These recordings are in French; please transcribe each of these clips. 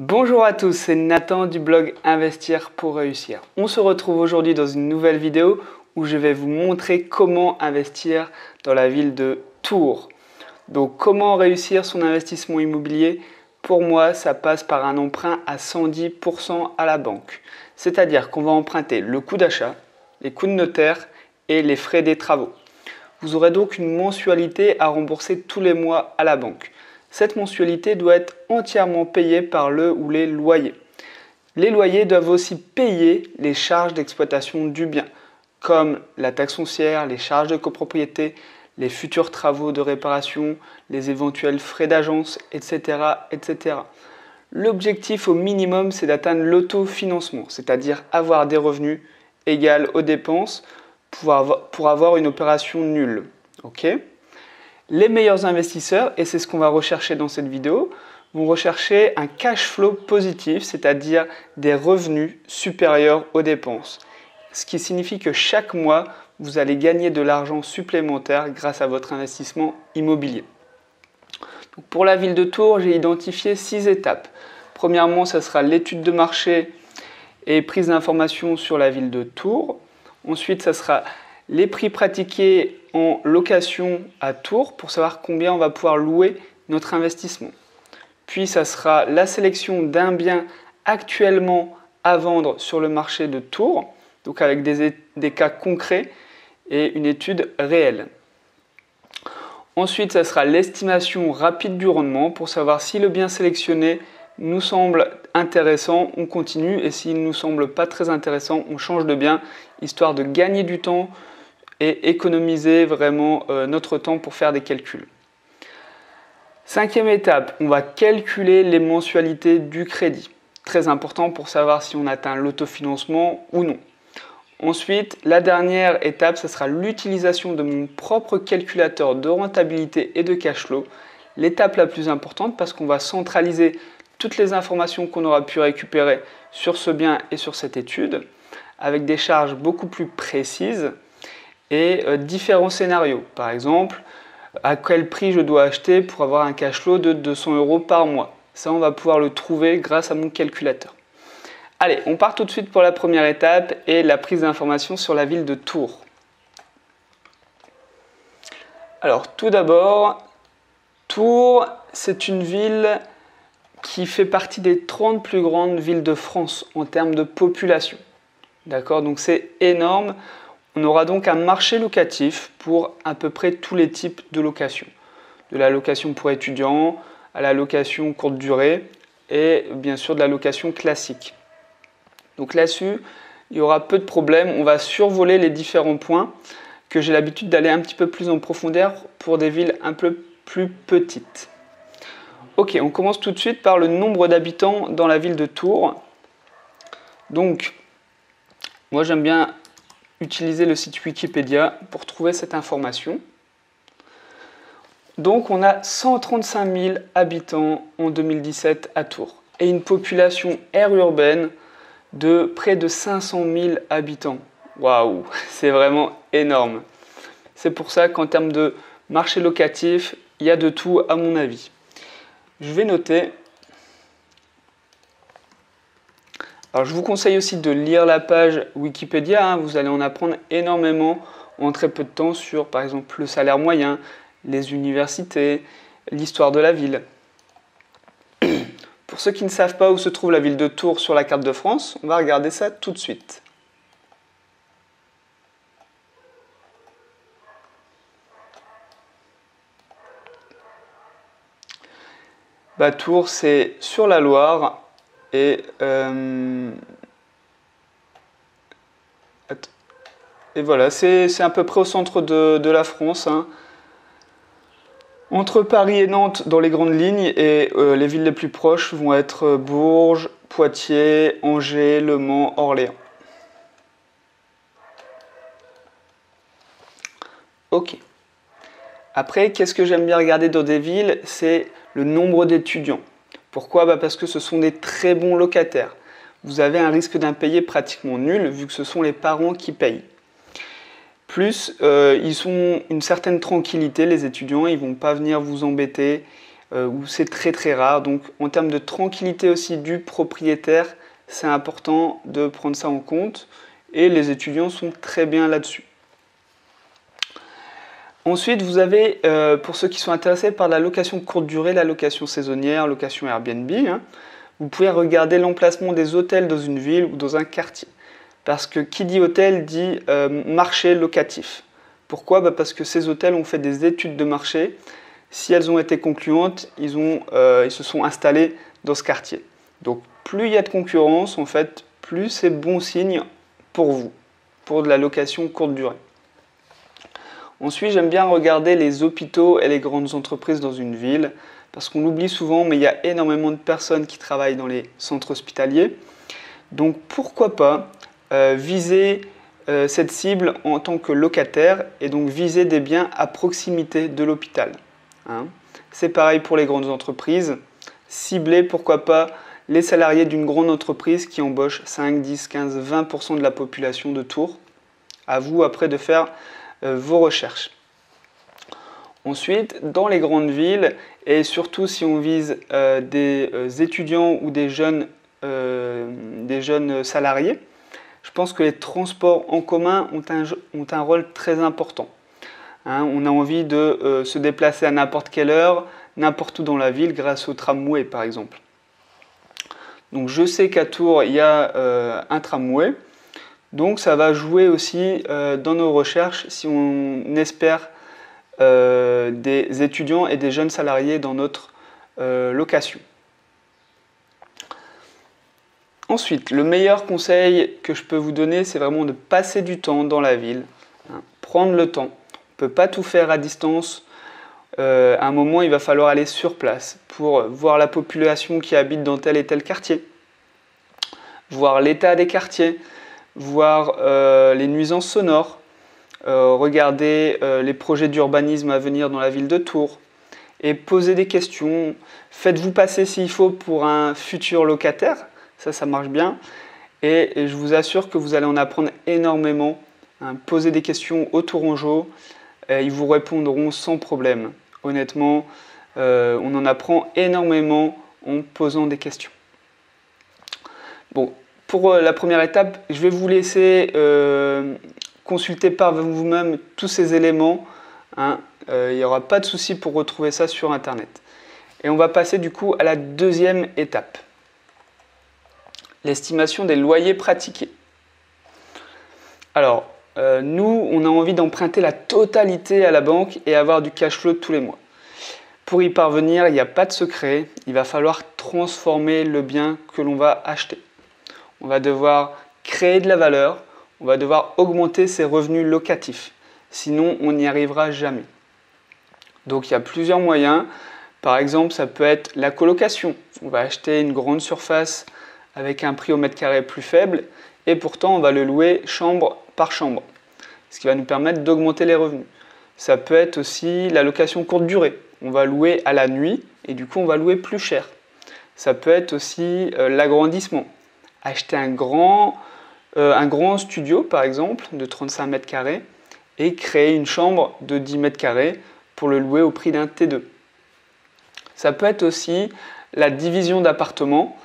Bonjour à tous, c'est Nathan du blog Investir pour réussir. On se retrouve aujourd'hui dans une nouvelle vidéo où je vais vous montrer comment investir dans la ville de Tours. Donc comment réussir son investissement immobilier? Pour moi, ça passe par un emprunt à 110% à la banque. C'est-à-dire qu'on va emprunter le coût d'achat, les coûts de notaire et les frais des travaux. Vous aurez donc une mensualité à rembourser tous les mois à la banque. Cette mensualité doit être entièrement payée par le ou les loyers. Les loyers doivent aussi payer les charges d'exploitation du bien, comme la taxe foncière, les charges de copropriété, les futurs travaux de réparation, les éventuels frais d'agence, etc., etc. L'objectif au minimum, c'est d'atteindre l'autofinancement, c'est-à-dire avoir des revenus égaux aux dépenses pour avoir une opération nulle. Ok ? Les meilleurs investisseurs, et c'est ce qu'on va rechercher dans cette vidéo, vont rechercher un cash flow positif, c'est-à-dire des revenus supérieurs aux dépenses. Ce qui signifie que chaque mois, vous allez gagner de l'argent supplémentaire grâce à votre investissement immobilier. Donc pour la ville de Tours, j'ai identifié 6 étapes. Premièrement, ce sera l'étude de marché et prise d'informations sur la ville de Tours. Ensuite, ce sera les prix pratiqués en location à Tours pour savoir combien on va pouvoir louer notre investissement. Puis, ça sera la sélection d'un bien actuellement à vendre sur le marché de Tours, donc avec des cas concrets et une étude réelle. Ensuite, ça sera l'estimation rapide du rendement pour savoir si le bien sélectionné nous semble intéressant, on continue, et s'il ne nous semble pas très intéressant, on change de bien, histoire de gagner du temps et économiser vraiment notre temps pour faire des calculs. Cinquième étape, on va calculer les mensualités du crédit. Très important pour savoir si on atteint l'autofinancement ou non. Ensuite, la dernière étape, ce sera l'utilisation de mon propre calculateur de rentabilité et de cash flow. L'étape la plus importante parce qu'on va centraliser toutes les informations qu'on aura pu récupérer sur ce bien et sur cette étude avec des charges beaucoup plus précises et différents scénarios. Par exemple, à quel prix je dois acheter pour avoir un cash flow de 200 € par mois. Ça, on va pouvoir le trouver grâce à mon calculateur. Allez, on part tout de suite pour la première étape et la prise d'informations sur la ville de Tours. Alors, tout d'abord, Tours, c'est une ville qui fait partie des 30 plus grandes villes de France en termes de population. D'accord ? Donc c'est énorme. On aura donc un marché locatif pour à peu près tous les types de location. De la location pour étudiants à la location courte durée et bien sûr de la location classique. Donc là-dessus, il y aura peu de problèmes. On va survoler les différents points que j'ai l'habitude d'aller un petit peu plus en profondeur pour des villes un peu plus petites. Ok, on commence tout de suite par le nombre d'habitants dans la ville de Tours. Donc, moi j'aime bien utiliser le site Wikipédia pour trouver cette information. Donc, on a 135 000 habitants en 2017 à Tours et une population aire urbaine de près de 500 000 habitants. Waouh, c'est vraiment énorme. C'est pour ça qu'en termes de marché locatif, il y a de tout à mon avis. Je vais noter. Alors, je vous conseille aussi de lire la page Wikipédia. Vous allez en apprendre énormément en très peu de temps sur, par exemple, le salaire moyen, les universités, l'histoire de la ville. Pour ceux qui ne savent pas où se trouve la ville de Tours sur la carte de France, on va regarder ça tout de suite. Tours, c'est sur la Loire et voilà, c'est à peu près au centre de la France, hein. Entre Paris et Nantes dans les grandes lignes et les villes les plus proches vont être Bourges, Poitiers, Angers, Le Mans, Orléans. Ok. Après, qu'est-ce que j'aime bien regarder dans des villes? C'est le nombre d'étudiants. Pourquoi? Parce que ce sont des très bons locataires. Vous avez un risque d'impayé pratiquement nul vu que ce sont les parents qui payent. Plus, ils ont une certaine tranquillité, les étudiants, ils ne vont pas venir vous embêter où c'est très très rare. Donc en termes de tranquillité aussi du propriétaire, c'est important de prendre ça en compte et les étudiants sont très bien là-dessus. Ensuite, vous avez, pour ceux qui sont intéressés par la location courte durée, la location saisonnière, location Airbnb, hein, vous pouvez regarder l'emplacement des hôtels dans une ville ou dans un quartier. Parce que qui dit hôtel dit marché locatif. Pourquoi? Parce que ces hôtels ont fait des études de marché. Si elles ont été concluantes, ils se sont installés dans ce quartier. Donc plus il y a de concurrence, en fait, plus c'est bon signe pour vous, pour de la location courte durée. Ensuite, j'aime bien regarder les hôpitaux et les grandes entreprises dans une ville, parce qu'on l'oublie souvent, mais il y a énormément de personnes qui travaillent dans les centres hospitaliers. Donc pourquoi pas viser cette cible en tant que locataire et donc viser des biens à proximité de l'hôpital. Hein. C'est pareil pour les grandes entreprises. Cibler, pourquoi pas, les salariés d'une grande entreprise qui embauche 5, 10, 15, 20% de la population de Tours. À vous après de faire vos recherches. Ensuite, dans les grandes villes, et surtout si on vise des étudiants ou des jeunes salariés, je pense que les transports en commun ont un rôle très important. Hein, on a envie de se déplacer à n'importe quelle heure, n'importe où dans la ville, grâce au tramway par exemple. Donc je sais qu'à Tours, il y a un tramway. Donc ça va jouer aussi dans nos recherches si on espère des étudiants et des jeunes salariés dans notre location. Ensuite, le meilleur conseil que je peux vous donner, c'est vraiment de passer du temps dans la ville, hein, prendre le temps. On ne peut pas tout faire à distance. À un moment, il va falloir aller sur place pour voir la population qui habite dans tel et tel quartier, voir l'état des quartiers, voir les nuisances sonores, regarder les projets d'urbanisme à venir dans la ville de Tours et poser des questions. Faites-vous passer s'il faut pour un futur locataire, ça marche bien. Et je vous assure que vous allez en apprendre énormément. Hein, posez des questions aux Tourangeaux, ils vous répondront sans problème. Honnêtement, on en apprend énormément en posant des questions. Bon, pour la première étape, je vais vous laisser consulter par vous-même tous ces éléments. Hein. Il n'y aura pas de souci pour retrouver ça sur Internet. Et on va passer du coup à la deuxième étape. L'estimation des loyers pratiqués. Alors, nous, on a envie d'emprunter la totalité à la banque et avoir du cash flow tous les mois. Pour y parvenir, il n'y a pas de secret. Il va falloir transformer le bien que l'on va acheter. On va devoir créer de la valeur, on va devoir augmenter ses revenus locatifs. Sinon, on n'y arrivera jamais. Donc, il y a plusieurs moyens. Par exemple, ça peut être la colocation. On va acheter une grande surface avec un prix au mètre carré plus faible et pourtant, on va le louer chambre par chambre, ce qui va nous permettre d'augmenter les revenus. Ça peut être aussi la location courte durée. On va louer à la nuit et du coup, on va louer plus cher. Ça peut être aussi l'agrandissement. Acheter un grand studio, par exemple, de 35 mètres carrés et créer une chambre de 10 mètres carrés pour le louer au prix d'un T2. Ça peut être aussi la division d'appartements.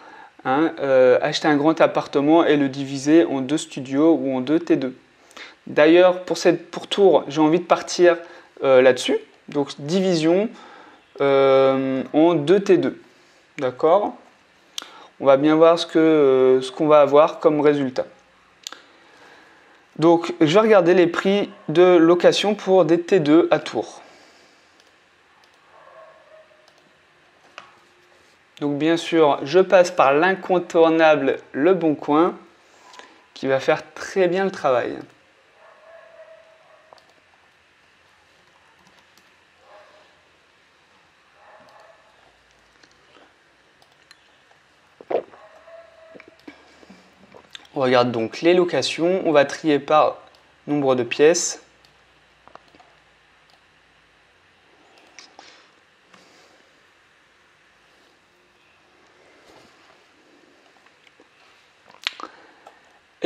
Hein, acheter un grand appartement et le diviser en 2 studios ou en 2 T2. D'ailleurs, pour Tours, j'ai envie de partir là-dessus. Donc, division en 2 T2. D'accord ? On va bien voir ce qu'on va avoir comme résultat. Donc, je vais regarder les prix de location pour des T2 à Tours. Donc bien sûr, je passe par l'incontournable Le Bon Coin, qui va faire très bien le travail. On regarde donc les locations, on va trier par nombre de pièces.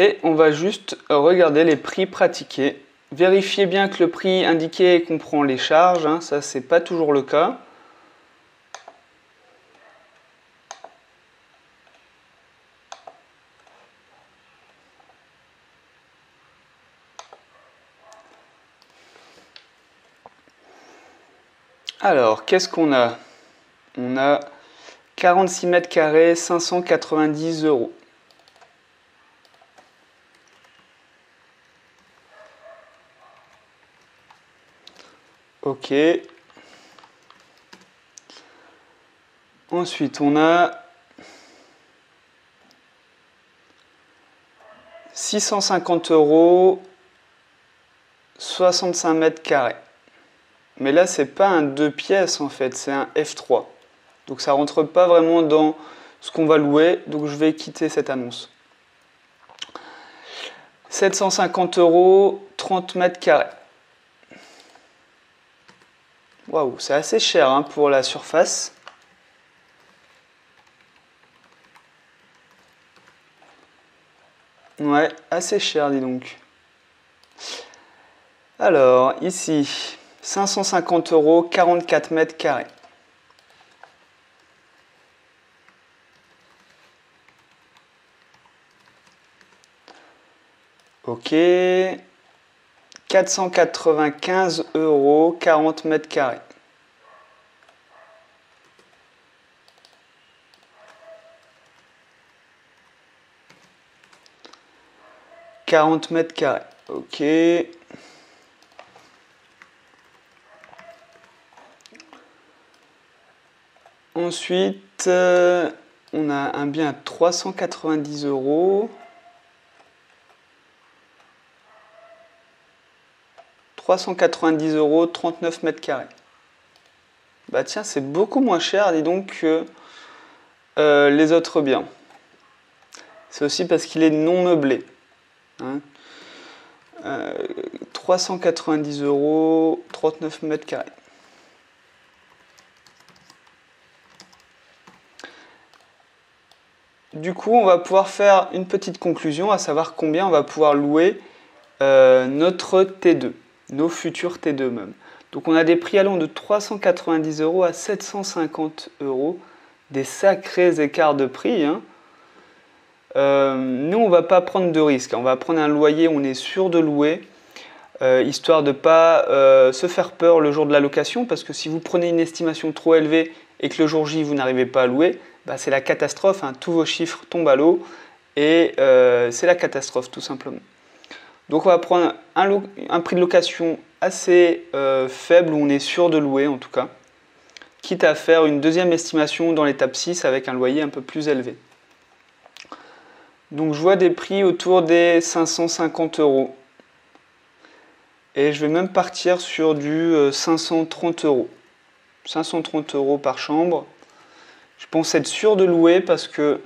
Et on va juste regarder les prix pratiqués. Vérifiez bien que le prix indiqué comprend les charges, hein, ça c'est pas toujours le cas. Alors, qu'est-ce qu'on a? On a 46 mètres carrés, 590 euros. Ok. Ensuite, on a 650 euros, 65 mètres carrés. Mais là, c'est pas un 2 pièces en fait, c'est un F3. Donc ça rentre pas vraiment dans ce qu'on va louer, donc je vais quitter cette annonce. 750 euros, 30 mètres carrés. Waouh, c'est assez cher hein, pour la surface. Ouais, assez cher, dis donc. Alors, ici, 550 euros, 44 mètres carrés. Ok. 495 euros, 40 mètres carrés. « 40 mètres carrés. Ok. Ensuite, on a un bien à 390 euros. 390 euros, 39 mètres carrés. Bah tiens, c'est beaucoup moins cher, dis donc, que les autres biens. C'est aussi parce qu'il est non meublé. Hein. 390 euros, 39 mètres carrés. Du coup, on va pouvoir faire une petite conclusion, à savoir combien on va pouvoir louer notre T2, nos futurs T2 même. Donc on a des prix allant de 390 euros à 750 euros, des sacrés écarts de prix. Hein. Nous, on ne va pas prendre de risques, on va prendre un loyer, on est sûr de louer, histoire de ne pas se faire peur le jour de la location, parce que si vous prenez une estimation trop élevée et que le jour J, vous n'arrivez pas à louer, bah, c'est la catastrophe, hein. Tous vos chiffres tombent à l'eau et c'est la catastrophe tout simplement. Donc on va prendre un prix de location assez faible, où on est sûr de louer en tout cas, quitte à faire une deuxième estimation dans l'étape 6 avec un loyer un peu plus élevé. Donc je vois des prix autour des 550 euros. Et je vais même partir sur du 530 euros. 530 euros par chambre. Je pense être sûr de louer parce que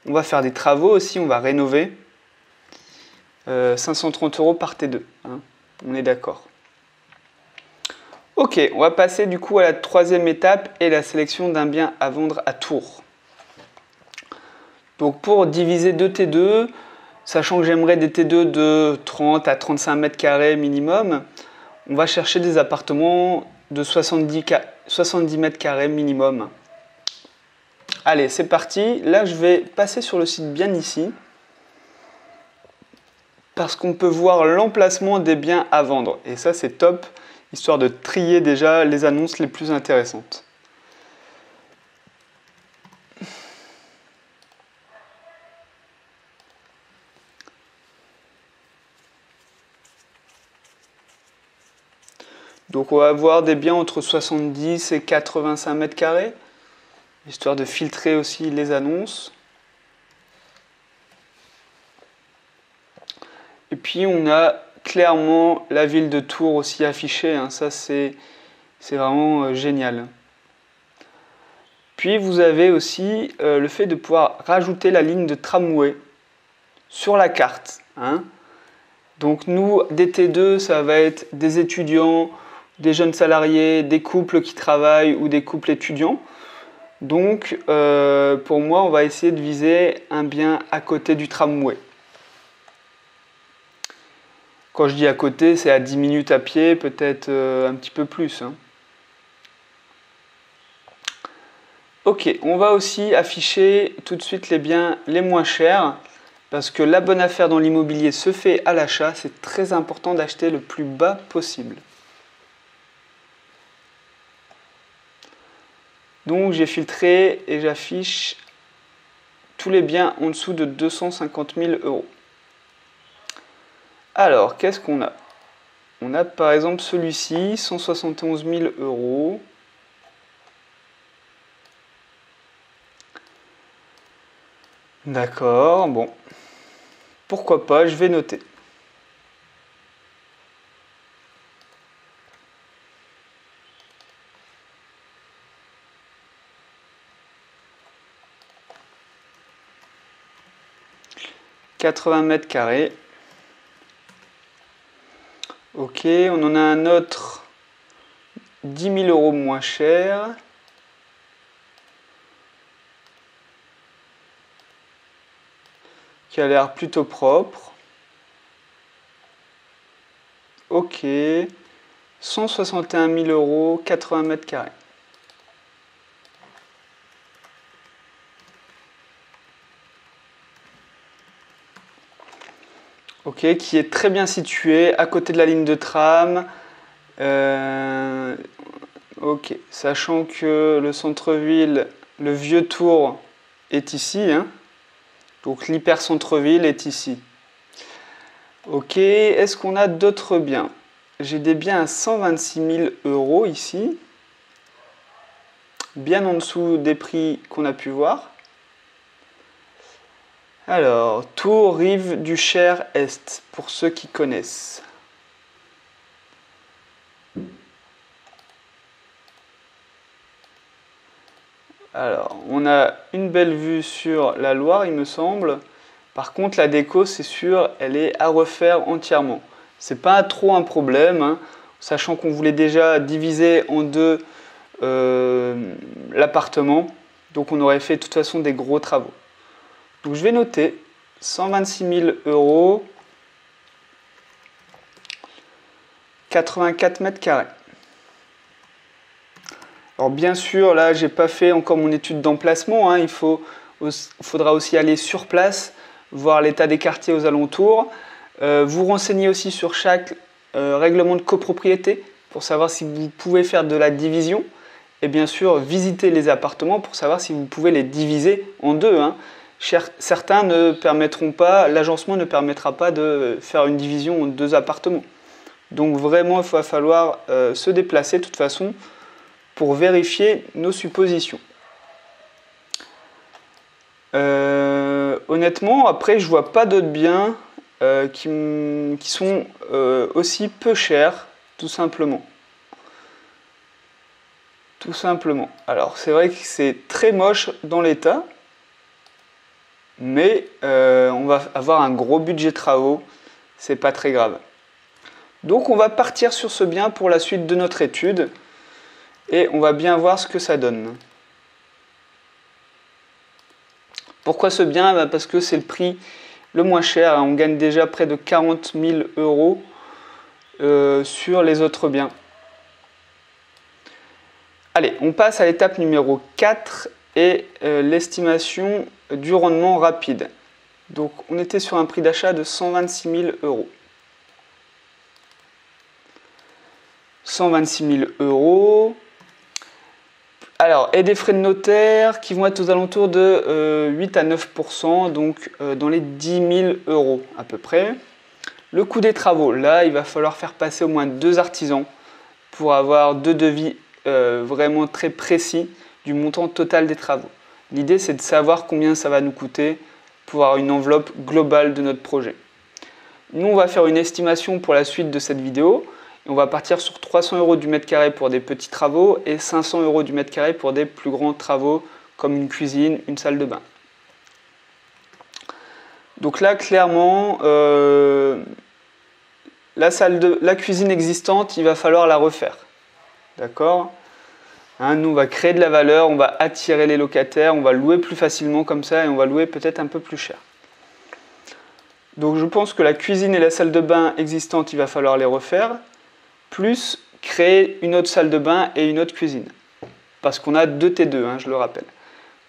on va faire des travaux aussi, on va rénover. 530 euros par T2, hein, on est d'accord. Ok, on va passer du coup à la troisième étape et la sélection d'un bien à vendre à Tours. Donc pour diviser 2 T2, sachant que j'aimerais des T2 de 30 à 35 mètres carrés minimum, on va chercher des appartements de 70 mètres carrés minimum. Allez, c'est parti. Là, je vais passer sur le site bien ici, parce qu'on peut voir l'emplacement des biens à vendre. Et ça, c'est top, histoire de trier déjà les annonces les plus intéressantes. Donc on va avoir des biens entre 70 et 85 mètres carrés, histoire de filtrer aussi les annonces. Et puis on a clairement la ville de Tours aussi affichée, hein. Ça c'est vraiment génial. Puis vous avez aussi le fait de pouvoir rajouter la ligne de tramway sur la carte. Hein. Donc nous, des T2, ça va être des étudiants, des jeunes salariés, des couples qui travaillent ou des couples étudiants. Donc pour moi, on va essayer de viser un bien à côté du tramway. Quand je dis à côté, c'est à 10 minutes à pied, peut-être un petit peu plus. Hein. Ok, on va aussi afficher tout de suite les biens les moins chers, parce que la bonne affaire dans l'immobilier se fait à l'achat, c'est très important d'acheter le plus bas possible. Donc j'ai filtré et j'affiche tous les biens en dessous de 250 000 €. Alors, qu'est-ce qu'on a? On a par exemple celui-ci, 171 000 €. D'accord, bon. Pourquoi pas, je vais noter. « 80 mètres carrés. Ok, on en a un autre 10 000 € moins cher. Qui a l'air plutôt propre. Ok, 161 000 €, 80 mètres carrés. Ok, qui est très bien situé, à côté de la ligne de tram. Ok, sachant que le centre-ville, le vieux Tours est ici, hein. Donc l'hyper centre-ville est ici. Ok, est-ce qu'on a d'autres biens? J'ai des biens à 126 000 € ici, bien en dessous des prix qu'on a pu voir. Alors, Tours, rive du Cher Est, pour ceux qui connaissent. Alors, on a une belle vue sur la Loire, il me semble. Par contre, la déco, c'est sûr, elle est à refaire entièrement. C'est pas trop un problème, hein, sachant qu'on voulait déjà diviser en deux l'appartement. Donc, on aurait fait de toute façon des gros travaux. Donc, je vais noter 126 000 €, 84 mètres carrés. Alors bien sûr, là, j'ai pas fait encore mon étude d'emplacement, hein. Il faudra aussi aller sur place, voir l'état des quartiers aux alentours. Vous renseigner aussi sur chaque règlement de copropriété pour savoir si vous pouvez faire de la division. Et bien sûr, visiter les appartements pour savoir si vous pouvez les diviser en deux, hein. Certains ne permettront pas, l'agencement ne permettra pas de faire une division en deux appartements. Donc vraiment, il va falloir se déplacer de toute façon pour vérifier nos suppositions. Honnêtement, après, je vois pas d'autres biens qui sont aussi peu chers, tout simplement. Tout simplement. Alors, c'est vrai que c'est très moche dans l'état, mais on va avoir un gros budget travaux, c'est pas très grave. Donc, on va partir sur ce bien pour la suite de notre étude. Et on va bien voir ce que ça donne. Pourquoi ce bien? Parce que c'est le prix le moins cher. On gagne déjà près de 40 000 € sur les autres biens. Allez, on passe à l'étape numéro 4 et l'estimation du rendement rapide. Donc on était sur un prix d'achat de 126 000 €. 126 000 €. Alors, et des frais de notaire qui vont être aux alentours de 8 à 9 %, donc dans les 10 000 € à peu près. Le coût des travaux, là, il va falloir faire passer au moins 2 artisans pour avoir 2 devis vraiment très précis du montant total des travaux. L'idée, c'est de savoir combien ça va nous coûter pour avoir une enveloppe globale de notre projet. Nous, on va faire une estimation pour la suite de cette vidéo. On va partir sur 300 € du mètre carré pour des petits travaux et 500 € du mètre carré pour des plus grands travaux comme une cuisine, une salle de bain. Donc là, clairement, la cuisine existante, il va falloir la refaire. D'accord? Hein, nous, on va créer de la valeur, on va attirer les locataires, on va louer plus facilement comme ça et on va louer peut-être un peu plus cher. Donc je pense que la cuisine et la salle de bain existantes, il va falloir les refaire. Plus créer une autre salle de bain et une autre cuisine. Parce qu'on a 2 T2, hein, je le rappelle.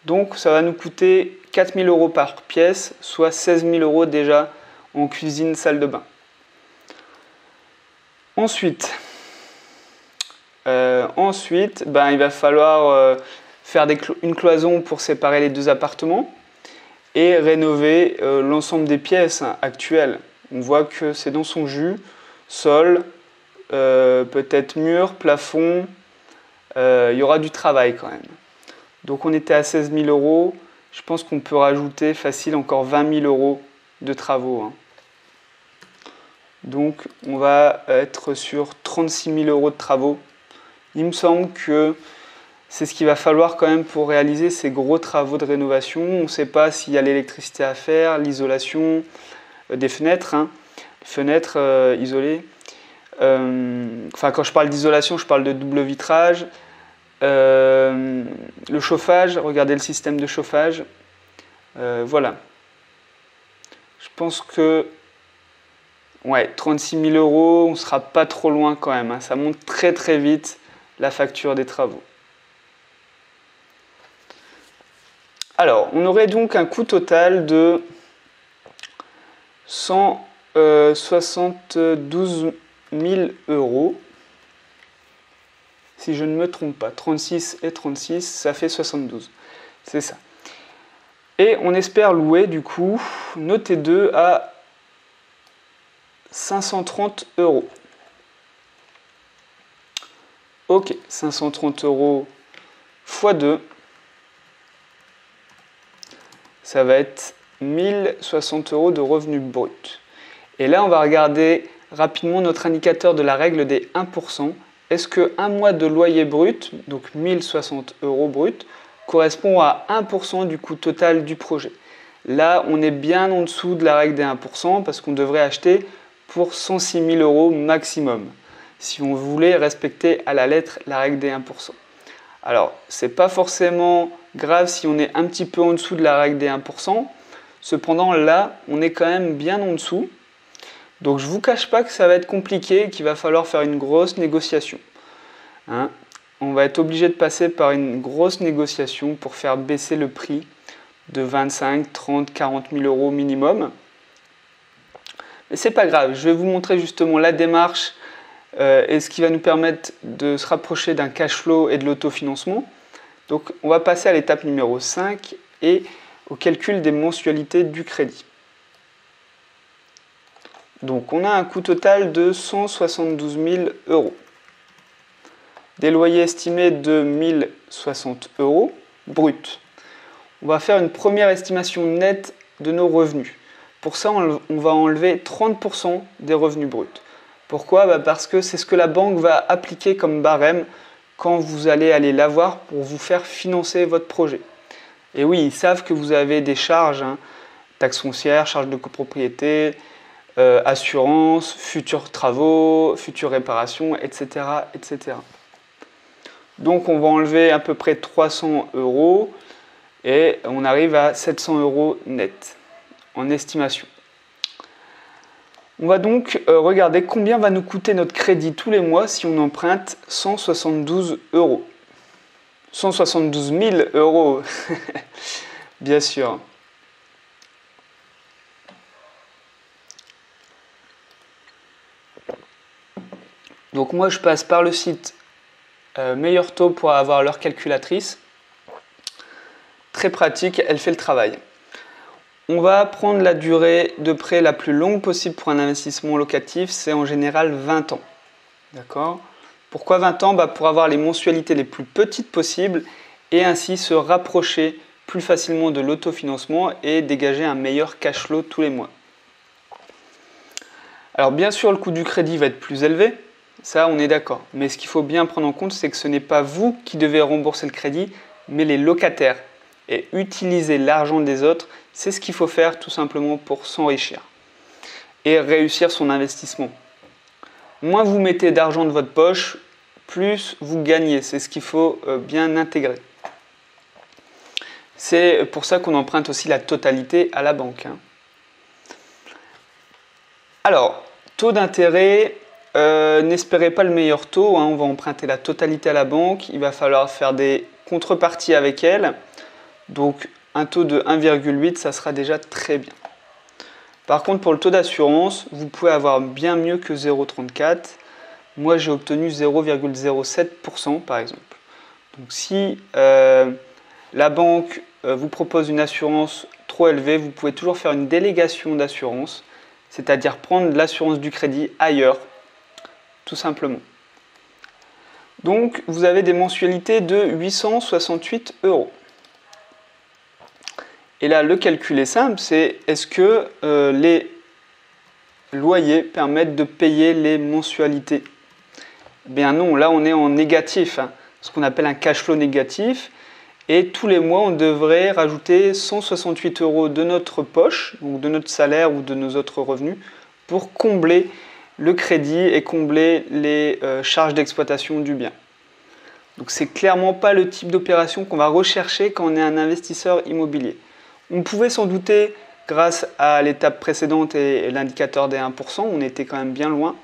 Donc ça va nous coûter 4 000 € par pièce, soit 16 000 € déjà en cuisine, salle de bain. Ensuite, il va falloir faire une cloison pour séparer les deux appartements et rénover l'ensemble des pièces actuelles. On voit que c'est dans son jus, sol, peut-être mur, plafond, il y aura du travail quand même. Donc on était à 16 000 euros, je pense qu'on peut rajouter facile encore 20 000 euros de travaux. Hein. Donc on va être sur 36 000 euros de travaux. Il me semble que c'est ce qu'il va falloir quand même pour réaliser ces gros travaux de rénovation. On ne sait pas s'il y a l'électricité à faire, l'isolation des fenêtres, hein. Les fenêtres isolées. Enfin, quand je parle d'isolation, je parle de double vitrage. Le chauffage, regardez le système de chauffage. Voilà. Je pense que ouais, 36 000 euros, on ne sera pas trop loin quand même. Hein. Ça monte très très vite la facture des travaux. Alors, on aurait donc un coût total de 172 000 euros. Si je ne me trompe pas, 36 et 36, ça fait 72. C'est ça. Et on espère louer du coup nos T2 à 530 euros. Ok, 530 euros x 2. Ça va être 1060 euros de revenus bruts. Et là, on va regarder rapidement notre indicateur de la règle des 1%. Est-ce que un mois de loyer brut, donc 1060 euros brut, correspond à 1% du coût total du projet? Là, on est bien en dessous de la règle des 1% parce qu'on devrait acheter pour 106 000 euros maximum si on voulait respecter à la lettre la règle des 1%. Alors, c'est pas forcément grave si on est un petit peu en dessous de la règle des 1%. Cependant, là, on est quand même bien en dessous. Donc, je ne vous cache pas que ça va être compliqué et qu'il va falloir faire une grosse négociation. Hein, on va être obligé de passer par une grosse négociation pour faire baisser le prix de 25, 30, 40 000 euros minimum. Mais c'est pas grave, je vais vous montrer justement la démarche et ce qui va nous permettre de se rapprocher d'un cash flow et de l'autofinancement. Donc on va passer à l'étape numéro 5 et au calcul des mensualités du crédit. Donc on a un coût total de 172 000 euros. Des loyers estimés de 1060 euros bruts. On va faire une première estimation nette de nos revenus. Pour ça, on va enlever 30% des revenus bruts. Pourquoi? Parce que c'est ce que la banque va appliquer comme barème quand vous allez aller la voir pour vous faire financer votre projet. Et oui, ils savent que vous avez des charges, hein, taxes foncières, charges de copropriété, assurance, futurs travaux, futures réparations, etc., etc. Donc on va enlever à peu près 300 euros et on arrive à 700 euros net en estimation. On va donc regarder combien va nous coûter notre crédit tous les mois si on emprunte 172 euros. 172 000 euros, bien sûr. Donc moi je passe par le site Meilleur Taux pour avoir leur calculatrice. Très pratique, elle fait le travail. On va prendre la durée de prêt la plus longue possible pour un investissement locatif, c'est en général 20 ans. D'accord? Pourquoi 20 ans? Pour avoir les mensualités les plus petites possibles et ainsi se rapprocher plus facilement de l'autofinancement et dégager un meilleur cash flow tous les mois. Alors bien sûr, le coût du crédit va être plus élevé, ça on est d'accord. Mais ce qu'il faut bien prendre en compte, c'est que ce n'est pas vous qui devez rembourser le crédit, mais les locataires. Et utiliser l'argent des autres, c'est ce qu'il faut faire tout simplement pour s'enrichir et réussir son investissement. Moins vous mettez d'argent de votre poche, plus vous gagnez. C'est ce qu'il faut bien intégrer. C'est pour ça qu'on emprunte aussi la totalité à la banque. Hein. Alors, taux d'intérêt, n'espérez pas le meilleur taux. Hein. On va emprunter la totalité à la banque. Il va falloir faire des contreparties avec elle. Donc un taux de 1,8, ça sera déjà très bien. Par contre, pour le taux d'assurance, vous pouvez avoir bien mieux que 0,34. Moi, j'ai obtenu 0,07% par exemple. Donc si la banque vous propose une assurance trop élevée, vous pouvez toujours faire une délégation d'assurance, c'est-à-dire prendre l'assurance du crédit ailleurs, tout simplement. Donc vous avez des mensualités de 868 €. Et là, le calcul est simple, c'est est-ce que les loyers permettent de payer les mensualités? Eh bien non, là on est en négatif, hein, ce qu'on appelle un cash flow négatif. Et tous les mois, on devrait rajouter 168 € de notre poche, donc de notre salaire ou de nos autres revenus, pour combler le crédit et combler les charges d'exploitation du bien. Donc c'est clairement pas le type d'opération qu'on va rechercher quand on est un investisseur immobilier. On pouvait s'en douter grâce à l'étape précédente et l'indicateur des 1%, on était quand même bien loin.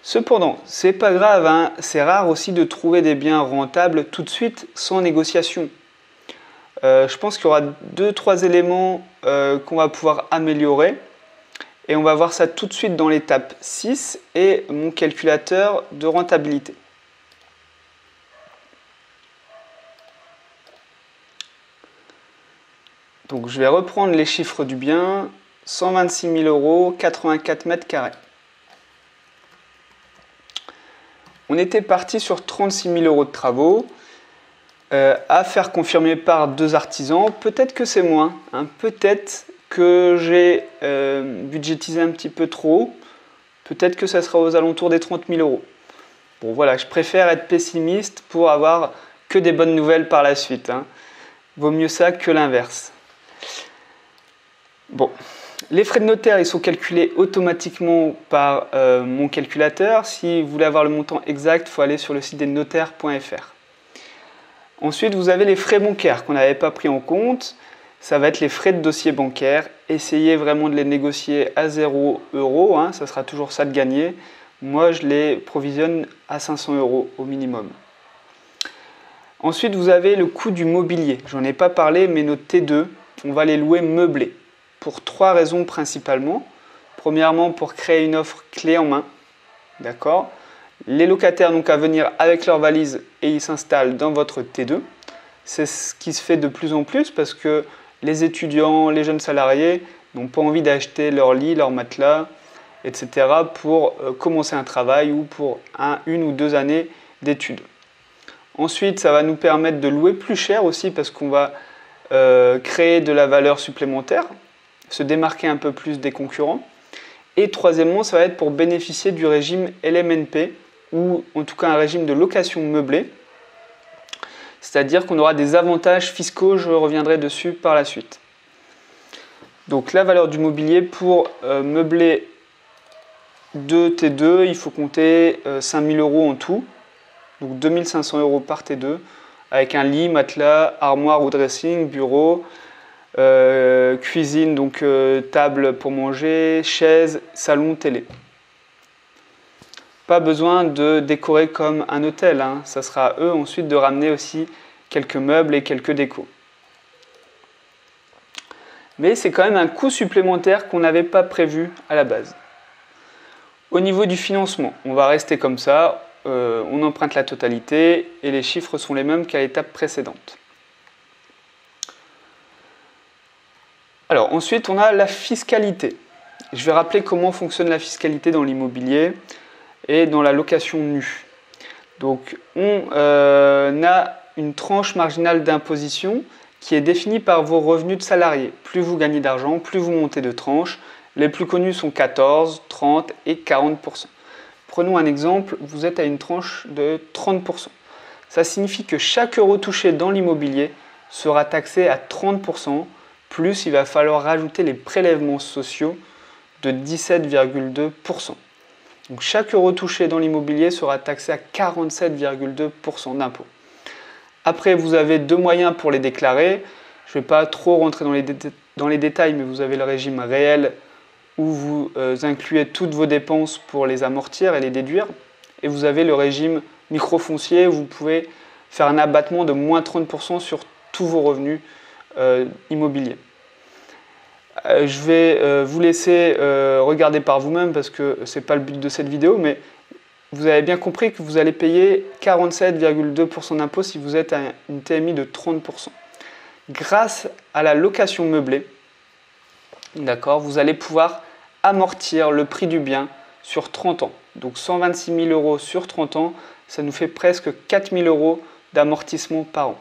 Cependant, c'est pas grave, hein, c'est rare aussi de trouver des biens rentables tout de suite sans négociation. Je pense qu'il y aura 2-3 éléments qu'on va pouvoir améliorer et on va voir ça tout de suite dans l'étape 6 et mon calculateur de rentabilité. Donc je vais reprendre les chiffres du bien, 126 000 €, 84 mètres carrés. On était parti sur 36 000 € de travaux à faire confirmer par 2 artisans. Peut-être que c'est moins, hein, peut-être que j'ai budgétisé un petit peu trop, peut-être que ça sera aux alentours des 30 000 €. Bon voilà, je préfère être pessimiste pour avoir que des bonnes nouvelles par la suite, hein. Vaut mieux ça que l'inverse. Bon, les frais de notaire, ils sont calculés automatiquement par mon calculateur. Si vous voulez avoir le montant exact, il faut aller sur le site des notaires.fr. Ensuite, vous avez les frais bancaires qu'on n'avait pas pris en compte. Ça va être les frais de dossier bancaire. Essayez vraiment de les négocier à 0 €, hein, ça sera toujours ça de gagner. Moi, je les provisionne à 500 € au minimum. Ensuite, vous avez le coût du mobilier. J'en ai pas parlé, mais nos T2, on va les louer meublés. Pour 3 raisons principalement. Premièrement, pour créer une offre clé en main. D'accord ? Les locataires n'ont qu'à venir avec leur valise et ils s'installent dans votre T2. C'est ce qui se fait de plus en plus parce que les étudiants, les jeunes salariés n'ont pas envie d'acheter leur lit, leur matelas, etc. pour commencer un travail ou pour 1 ou 2 années d'études. Ensuite, ça va nous permettre de louer plus cher aussi parce qu'on va créer de la valeur supplémentaire, se démarquer un peu plus des concurrents. Et troisièmement, ça va être pour bénéficier du régime LMNP ou en tout cas un régime de location meublée. C'est-à-dire qu'on aura des avantages fiscaux, je reviendrai dessus par la suite. Donc la valeur du mobilier pour meubler 2 T2, il faut compter 5 000 € en tout. Donc 2 500 € par T2 avec un lit, matelas, armoire ou dressing, bureau, cuisine, donc table pour manger, chaise, salon, télé. Pas besoin de décorer comme un hôtel, hein. Ça sera à eux ensuite de ramener aussi quelques meubles et quelques décos. Mais c'est quand même un coût supplémentaire qu'on n'avait pas prévu à la base. Au niveau du financement, on va rester comme ça, on emprunte la totalité et les chiffres sont les mêmes qu'à l'étape précédente. Alors ensuite, on a la fiscalité. Je vais rappeler comment fonctionne la fiscalité dans l'immobilier et dans la location nue. Donc on a une tranche marginale d'imposition qui est définie par vos revenus de salarié. Plus vous gagnez d'argent, plus vous montez de tranche. Les plus connus sont 14, 30 et 40%. Prenons un exemple, vous êtes à une tranche de 30%. Ça signifie que chaque euro touché dans l'immobilier sera taxé à 30%, plus il va falloir rajouter les prélèvements sociaux de 17,2%. Donc chaque euro touché dans l'immobilier sera taxé à 47,2% d'impôt. Après, vous avez 2 moyens pour les déclarer. Je ne vais pas trop rentrer dans les détails, mais vous avez le régime réel où vous incluez toutes vos dépenses pour les amortir et les déduire. Et vous avez le régime microfoncier où vous pouvez faire un abattement de moins 30% sur tous vos revenus immobiliers. Je vais vous laisser regarder par vous-même parce que ce n'est pas le but de cette vidéo, mais vous avez bien compris que vous allez payer 47,2% d'impôt si vous êtes à une TMI de 30%. Grâce à la location meublée, d'accord, vous allez pouvoir amortir le prix du bien sur 30 ans. Donc 126 000 euros sur 30 ans, ça nous fait presque 4 000 euros d'amortissement par an.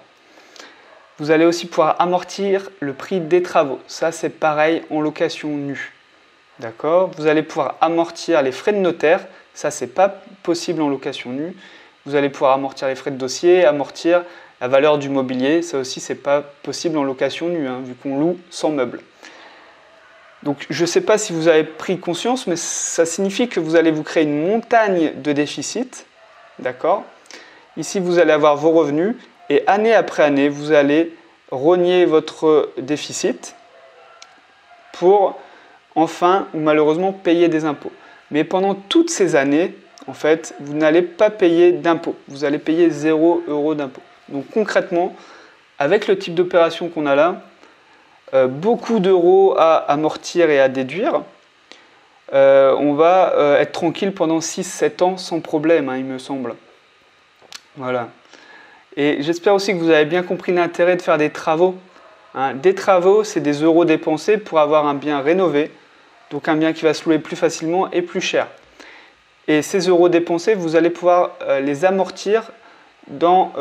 Vous allez aussi pouvoir amortir le prix des travaux. Ça, c'est pareil en location nue. D'accord? Vous allez pouvoir amortir les frais de notaire. Ça, c'est pas possible en location nue. Vous allez pouvoir amortir les frais de dossier, amortir la valeur du mobilier. Ça aussi, c'est pas possible en location nue, hein, vu qu'on loue sans meubles. Donc, je ne sais pas si vous avez pris conscience, mais ça signifie que vous allez vous créer une montagne de déficit. D'accord? Ici, vous allez avoir vos revenus et année après année, vous allez rogner votre déficit pour enfin ou malheureusement payer des impôts. Mais pendant toutes ces années, en fait, vous n'allez pas payer d'impôts. Vous allez payer 0 € d'impôts. Donc concrètement, avec le type d'opération qu'on a là, beaucoup d'euros à amortir et à déduire, on va être tranquille pendant 6-7 ans sans problème, hein, il me semble. Voilà. Et j'espère aussi que vous avez bien compris l'intérêt de faire des travaux. Hein. Des travaux, c'est des euros dépensés pour avoir un bien rénové, donc un bien qui va se louer plus facilement et plus cher. Et ces euros dépensés, vous allez pouvoir les amortir dans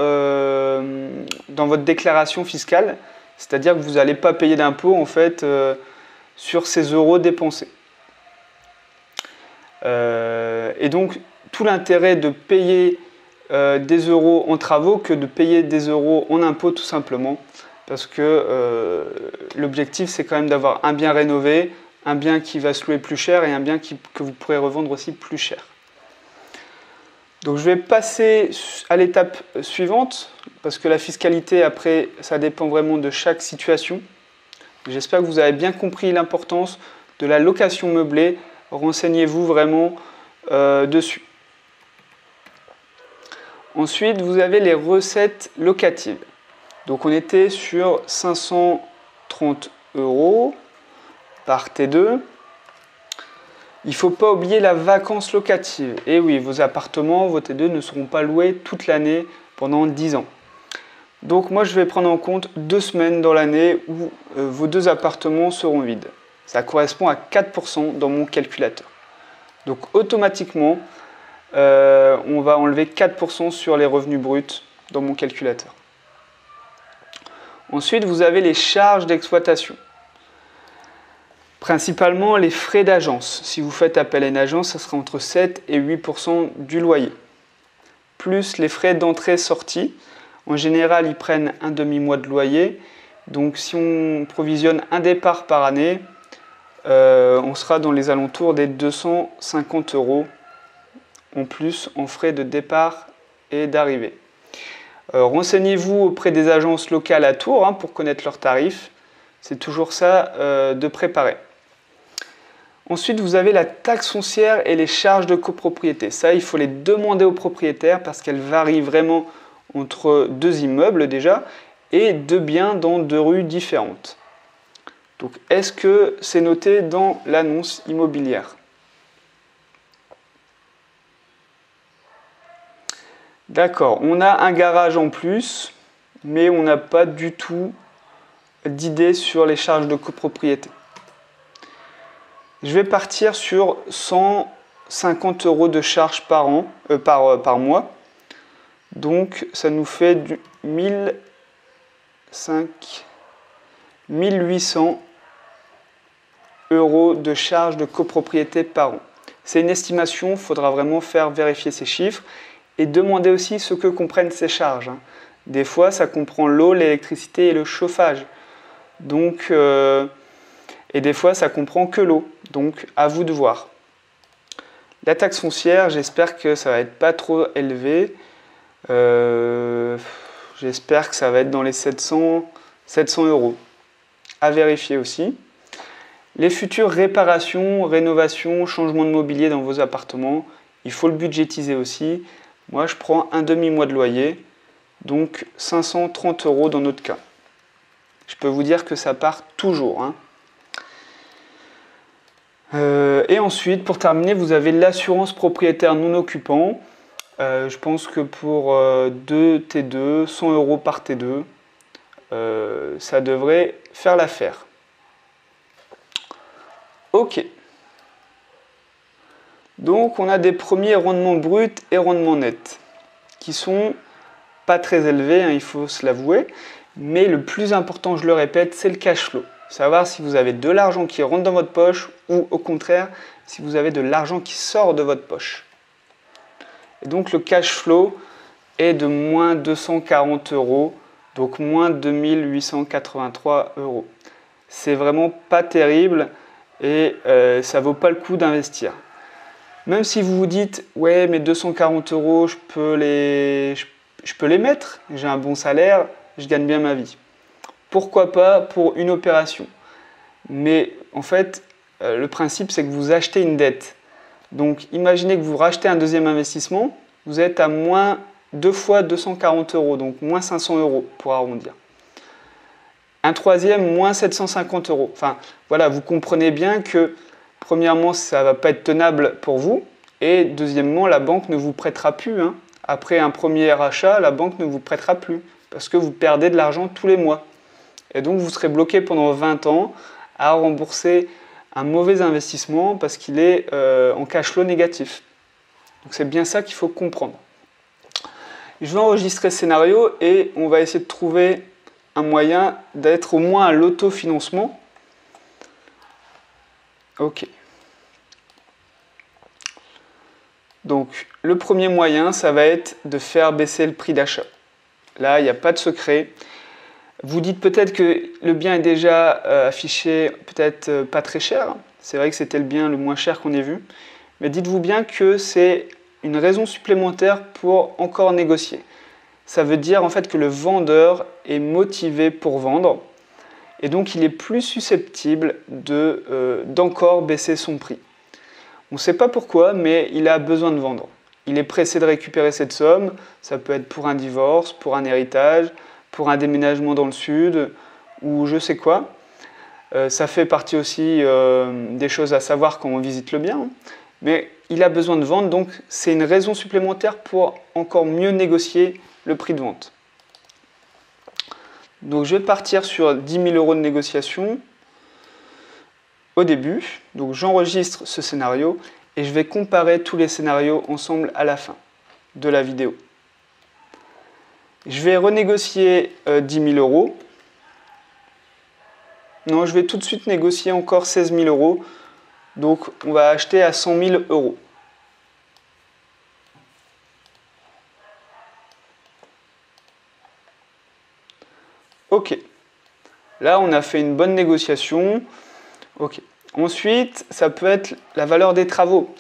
votre déclaration fiscale, c'est-à-dire que vous n'allez pas payer d'impôts en fait sur ces euros dépensés. Et donc tout l'intérêt de payer des euros en travaux que de payer des euros en impôts tout simplement, parce que l'objectif c'est quand même d'avoir un bien rénové, un bien qui va se louer plus cher et un bien que vous pourrez revendre aussi plus cher. Donc je vais passer à l'étape suivante, parce que la fiscalité après ça dépend vraiment de chaque situation. J'espère que vous avez bien compris l'importance de la location meublée. Renseignez-vous vraiment dessus. Ensuite, vous avez les recettes locatives. Donc on était sur 530 € par T2. Il ne faut pas oublier la vacance locative. Et oui, vos appartements, vos T2 ne seront pas loués toute l'année pendant 10 ans. Donc moi, je vais prendre en compte 2 semaines dans l'année où vos 2 appartements seront vides. Ça correspond à 4% dans mon calculateur. Donc automatiquement, on va enlever 4% sur les revenus bruts dans mon calculateur. Ensuite, vous avez les charges d'exploitation. Principalement les frais d'agence. Si vous faites appel à une agence, ça sera entre 7 et 8% du loyer. Plus les frais d'entrée-sortie. En général, ils prennent un demi-mois de loyer. Donc si on provisionne un départ par année, on sera dans les alentours des 250 € en plus en frais de départ et d'arrivée. Renseignez-vous auprès des agences locales à Tours hein, pour connaître leurs tarifs. C'est toujours ça de préparer. Ensuite, vous avez la taxe foncière et les charges de copropriété. Ça, il faut les demander aux propriétaires parce qu'elles varient vraiment entre 2 immeubles déjà et 2 biens dans 2 rues différentes. Donc, est-ce que c'est noté dans l'annonce immobilière? D'accord, on a un garage en plus, mais on n'a pas du tout d'idée sur les charges de copropriété. Je vais partir sur 150 € de charges par an, par mois. Donc ça nous fait du 1800 € de charges de copropriété par an. C'est une estimation, il faudra vraiment faire vérifier ces chiffres et demander aussi ce que comprennent ces charges. Hein. Des fois, ça comprend l'eau, l'électricité et le chauffage. Donc, et des fois, ça comprend que l'eau. Donc, à vous de voir. La taxe foncière, j'espère que ça va être pas trop élevé. J'espère que ça va être dans les 700 €. À vérifier aussi. Les futures réparations, rénovations, changements de mobilier dans vos appartements, il faut le budgétiser aussi. Moi, je prends un demi-mois de loyer, donc 530 € dans notre cas. Je peux vous dire que ça part toujours. Hein. Et ensuite, pour terminer, vous avez l'assurance propriétaire non occupant. Je pense que pour 2 T2, 100 € par T2, ça devrait faire l'affaire. Ok. Donc on a des premiers rendements bruts et rendements nets qui sont pas très élevés, hein, il faut se l'avouer. Mais le plus important, je le répète, c'est le cash flow. Savoir si vous avez de l'argent qui rentre dans votre poche ou au contraire, si vous avez de l'argent qui sort de votre poche. Et donc le cash flow est de moins 240 €, donc moins 2883 €. C'est vraiment pas terrible et ça vaut pas le coup d'investir. Même si vous vous dites, ouais, mais 240 €, je peux les mettre, j'ai un bon salaire, je gagne bien ma vie. Pourquoi pas pour une opération? Mais en fait, le principe, c'est que vous achetez une dette. Donc, imaginez que vous rachetez un deuxième investissement, vous êtes à moins 2 fois 240 €, donc moins 500 € pour arrondir. Un troisième, moins 750 €. Enfin, voilà, vous comprenez bien que, premièrement, ça ne va pas être tenable pour vous, et deuxièmement, la banque ne vous prêtera plus. Hein. Après un premier achat, la banque ne vous prêtera plus, parce que vous perdez de l'argent tous les mois. Et donc, vous serez bloqué pendant 20 ans à rembourser un mauvais investissement parce qu'il est en cash flow négatif. Donc, c'est bien ça qu'il faut comprendre. Je vais enregistrer ce scénario et on va essayer de trouver un moyen d'être au moins à l'autofinancement. Ok. Donc, le premier moyen, ça va être de faire baisser le prix d'achat. Là, il n'y a pas de secret. Vous dites peut-être que le bien est déjà affiché, peut-être pas très cher. C'est vrai que c'était le bien le moins cher qu'on ait vu. Mais dites-vous bien que c'est une raison supplémentaire pour encore négocier. Ça veut dire en fait que le vendeur est motivé pour vendre et donc il est plus susceptible d'encore baisser son prix. On ne sait pas pourquoi, mais il a besoin de vendre. Il est pressé de récupérer cette somme. Ça peut être pour un divorce, pour un héritage, pour un déménagement dans le sud ou je sais quoi. Ça fait partie aussi des choses à savoir quand on visite le bien. Mais il a besoin de vendre, donc c'est une raison supplémentaire pour encore mieux négocier le prix de vente. Donc je vais partir sur 10 000 € de négociation au début. Donc j'enregistre ce scénario et je vais comparer tous les scénarios ensemble à la fin de la vidéo. Je vais renégocier 10 000 €. Non, je vais tout de suite négocier encore 16 000 €. Donc on va acheter à 100 000 €. Ok. Là, on a fait une bonne négociation. Ok. Ensuite, ça peut être la valeur des travaux.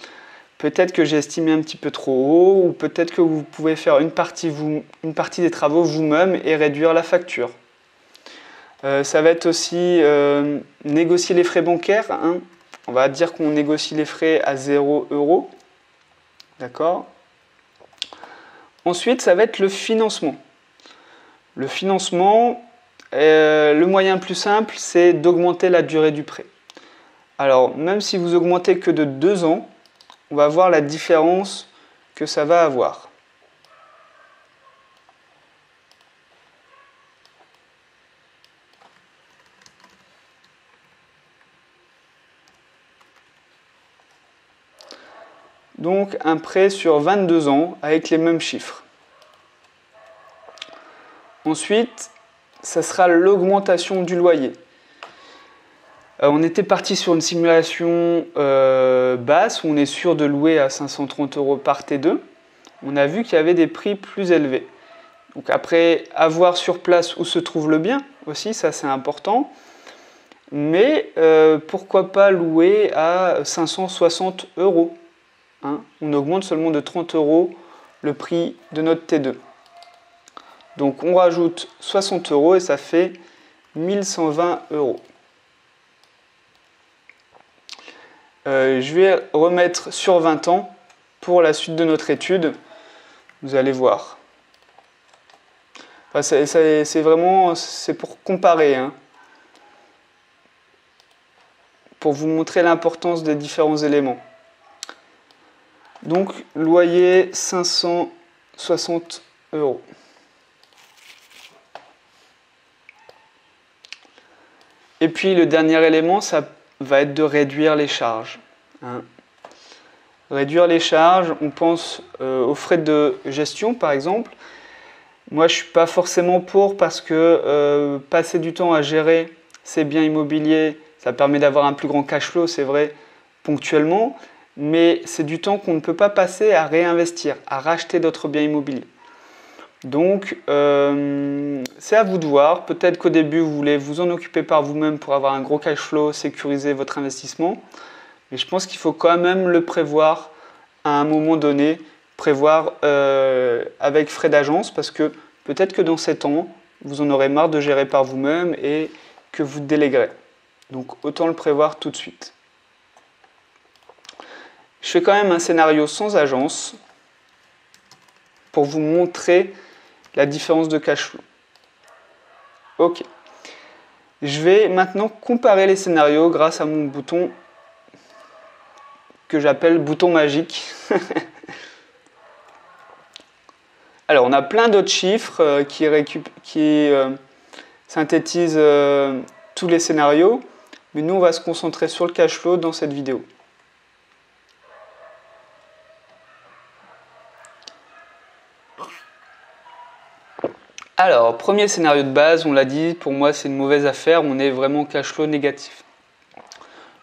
Peut-être que j'ai estimé un petit peu trop haut, ou peut-être que vous pouvez faire une partie des travaux vous-même et réduire la facture. Ça va être aussi négocier les frais bancaires. Hein. On va dire qu'on négocie les frais à 0 €. D'accord? Ensuite, ça va être le financement. Le financement, le moyen le plus simple, c'est d'augmenter la durée du prêt. Alors, même si vous augmentez que de 2 ans, on va voir la différence que ça va avoir. Donc, un prêt sur 22 ans avec les mêmes chiffres. Ensuite, ça sera l'augmentation du loyer. On était parti sur une simulation basse où on est sûr de louer à 530 € par T2. On a vu qu'il y avait des prix plus élevés. Donc après, à voir sur place où se trouve le bien aussi, ça c'est important. Mais pourquoi pas louer à 560 €, hein? On augmente seulement de 30 € le prix de notre T2. Donc on rajoute 60 € et ça fait 1120 €. Je vais remettre sur 20 ans pour la suite de notre étude. Vous allez voir. Enfin, c'est pour comparer, hein, pour vous montrer l'importance des différents éléments. Donc loyer 560 €. Et puis le dernier élément, ça va être de réduire les charges. Hein. Réduire les charges, on pense aux frais de gestion par exemple. Moi je ne suis pas forcément pour parce que passer du temps à gérer ces biens immobiliers, ça permet d'avoir un plus grand cash flow, c'est vrai, ponctuellement, mais c'est du temps qu'on ne peut pas passer à réinvestir, à racheter d'autres biens immobiliers. Donc, c'est à vous de voir. Peut-être qu'au début, vous voulez vous en occuper par vous-même pour avoir un gros cash flow, sécuriser votre investissement. Mais je pense qu'il faut quand même le prévoir à un moment donné, prévoir avec frais d'agence, parce que peut-être que dans 7 ans, vous en aurez marre de gérer par vous-même et que vous déléguerez. Donc, autant le prévoir tout de suite. Je fais quand même un scénario sans agence pour vous montrer la différence de cash flow. Ok. Je vais maintenant comparer les scénarios grâce à mon bouton que j'appelle bouton magique. Alors, on a plein d'autres chiffres qui synthétisent tous les scénarios, mais nous, on va se concentrer sur le cash flow dans cette vidéo. Alors, premier scénario de base, on l'a dit, pour moi c'est une mauvaise affaire, on est vraiment cash flow négatif.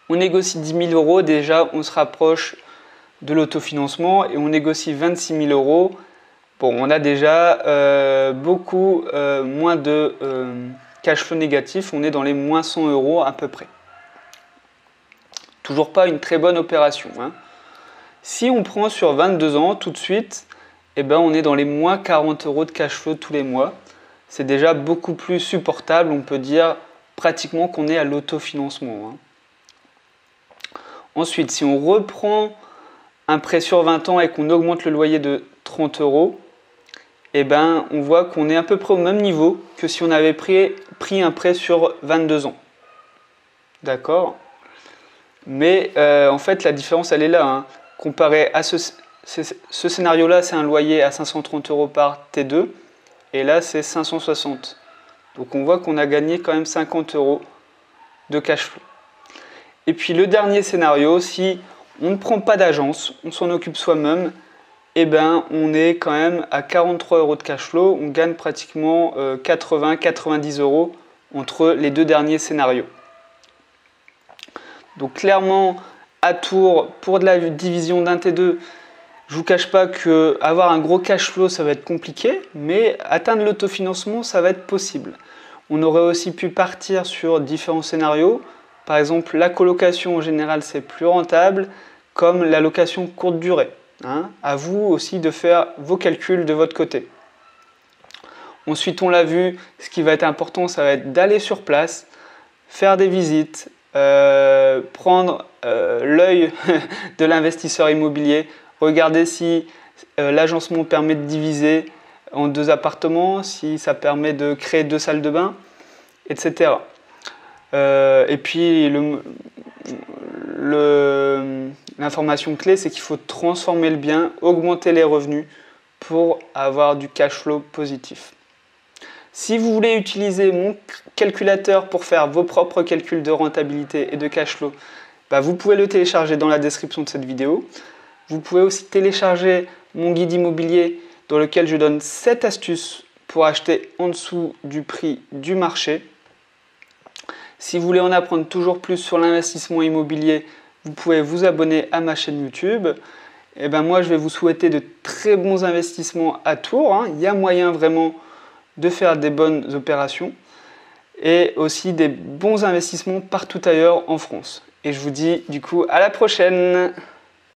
On négocie 10 000 €, déjà on se rapproche de l'autofinancement et on négocie 26 000 €. Bon, on a déjà beaucoup moins de cash flow négatif, on est dans les moins 100 € à peu près. Toujours pas une très bonne opération. Hein. Si on prend sur 22 ans tout de suite, eh ben, on est dans les moins 40 € de cash flow tous les mois. C'est déjà beaucoup plus supportable, on peut dire pratiquement qu'on est à l'autofinancement. Hein. Ensuite, si on reprend un prêt sur 20 ans et qu'on augmente le loyer de 30 €, eh ben, on voit qu'on est à peu près au même niveau que si on avait pris un prêt sur 22 ans. D'accord ? Mais en fait, la différence, elle est là. Hein. Comparé à ce scénario-là, c'est un loyer à 530 € par T2. Et là, c'est 560. Donc, on voit qu'on a gagné quand même 50 € de cash flow. Et puis, le dernier scénario, si on ne prend pas d'agence, on s'en occupe soi-même, eh ben, on est quand même à 43 € de cash flow. On gagne pratiquement 80-90 € entre les deux derniers scénarios. Donc, clairement, à Tours, pour de la division d'un T2, je ne vous cache pas qu'avoir un gros cash flow, ça va être compliqué, mais atteindre l'autofinancement, ça va être possible. On aurait aussi pu partir sur différents scénarios. Par exemple, la colocation en général, c'est plus rentable, comme la location courte durée. Hein. À vous aussi de faire vos calculs de votre côté. Ensuite, on l'a vu, ce qui va être important, ça va être d'aller sur place, faire des visites, prendre l'œil de l'investisseur immobilier, regarder si l'agencement permet de diviser en 2 appartements, si ça permet de créer 2 salles de bain, etc. Et puis l'information clé, c'est qu'il faut transformer le bien, augmenter les revenus pour avoir du cash flow positif. Si vous voulez utiliser mon calculateur pour faire vos propres calculs de rentabilité et de cash flow, bah vous pouvez le télécharger dans la description de cette vidéo. Vous pouvez aussi télécharger mon guide immobilier dans lequel je donne 7 astuces pour acheter en dessous du prix du marché. Si vous voulez en apprendre toujours plus sur l'investissement immobilier, vous pouvez vous abonner à ma chaîne YouTube. Et ben moi, je vais vous souhaiter de très bons investissements à Tours. Hein. Il y a moyen vraiment de faire des bonnes opérations et aussi des bons investissements partout ailleurs en France. Et je vous dis du coup à la prochaine!